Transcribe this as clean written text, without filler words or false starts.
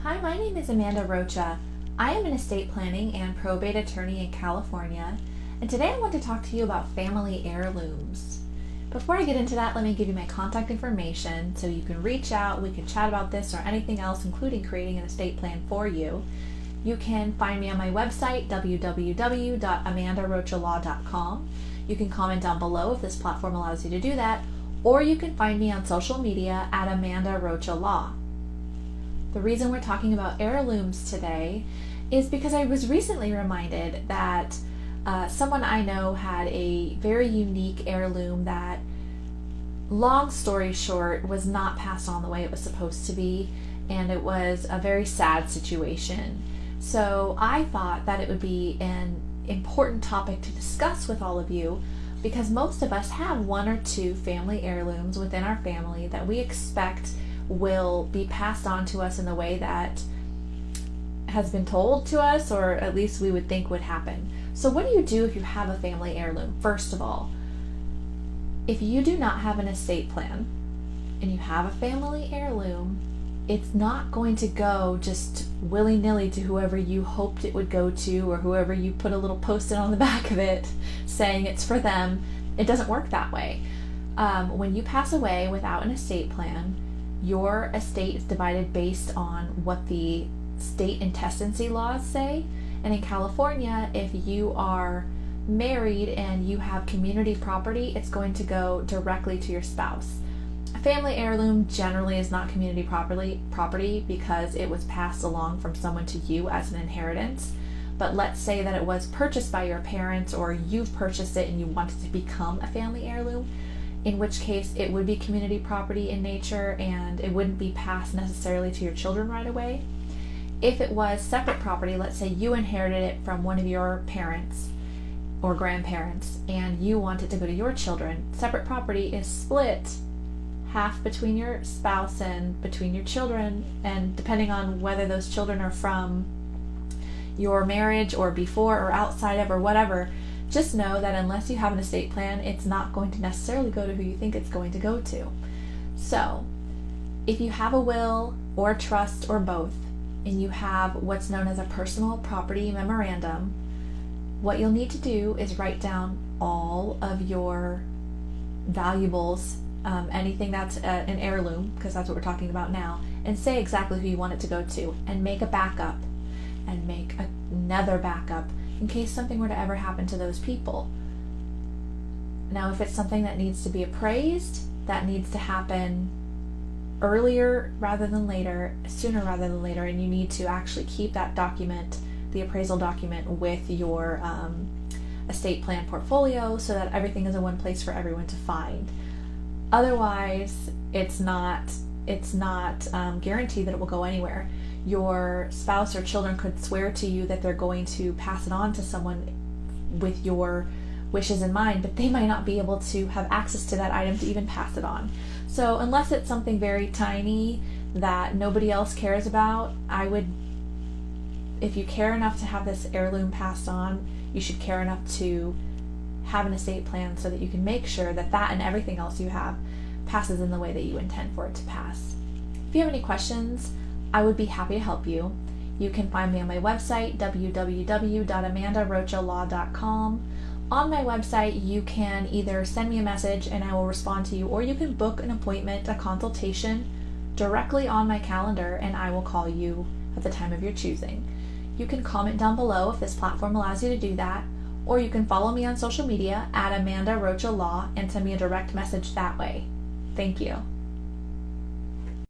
Hi, my name is Amanda Rocha. I am an estate planning and probate attorney in California, and today I want to talk to you about family heirlooms. Before I get into that, let me give you my contact information so you can reach out, we can chat about this or anything else, including creating an estate plan for you. You can find me on my website, www.amandarocalaw.com. You can comment down below if this platform allows you to do that, or you can find me on social media at Amanda Rocha Law. The reason we're talking about heirlooms today is because I was recently reminded that someone I know had a very unique heirloom that, long story short, was not passed on the way it was supposed to be, and it was a very sad situation. So I thought that it would be an important topic to discuss with all of you, because most of us have one or two family heirlooms within our family that we expect will be passed on to us in the way that has been told to us, or at least we would think would happen. So what do you do if you have a family heirloom? First of all, if you do not have an estate plan and you have a family heirloom, it's not going to go just willy-nilly to whoever you hoped it would go to, or whoever you put a little post-it on the back of it saying it's for them. It doesn't work that way. When you pass away without an estate plan, your estate is divided based on what the state intestacy laws say. And in California, if you are married and you have community property, it's going to go directly to your spouse. A family heirloom generally is not community property because it was passed along from someone to you as an inheritance. But let's say that it was purchased by your parents, or you've purchased it and you want it to become a family heirloom, in which case it would be community property in nature and it wouldn't be passed necessarily to your children right away. If it was separate property, let's say you inherited it from one of your parents or grandparents and you want it to go to your children, separate property is split half between your spouse and between your children, and depending on whether those children are from your marriage or before or outside of or whatever, just know that unless you have an estate plan, it's not going to necessarily go to who you think it's going to go to. So, if you have a will or a trust or both, and you have what's known as a personal property memorandum, what you'll need to do is write down all of your valuables, anything that's an heirloom, because that's what we're talking about now, and say exactly who you want it to go to, and make a backup, and make another backup, in case something were to ever happen to those people. Now, if it's something that needs to be appraised, that needs to happen earlier rather than later, sooner rather than later, and you need to actually keep that document, the appraisal document, with your estate plan portfolio so that everything is in one place for everyone to find. Otherwise, it's not guaranteed that it will go anywhere. Your spouse or children could swear to you that they're going to pass it on to someone with your wishes in mind, but they might not be able to have access to that item to even pass it on. So unless it's something very tiny that nobody else cares about, if you care enough to have this heirloom passed on, you should care enough to have an estate plan so that you can make sure that that and everything else you have passes in the way that you intend for it to pass. If you have any questions, I would be happy to help you. You can find me on my website, www.amandarocalaw.com. On my website, you can either send me a message and I will respond to you, or you can book an appointment, a consultation, directly on my calendar, and I will call you at the time of your choosing. You can comment down below if this platform allows you to do that, or you can follow me on social media at Amanda Rocha Law and send me a direct message that way. Thank you.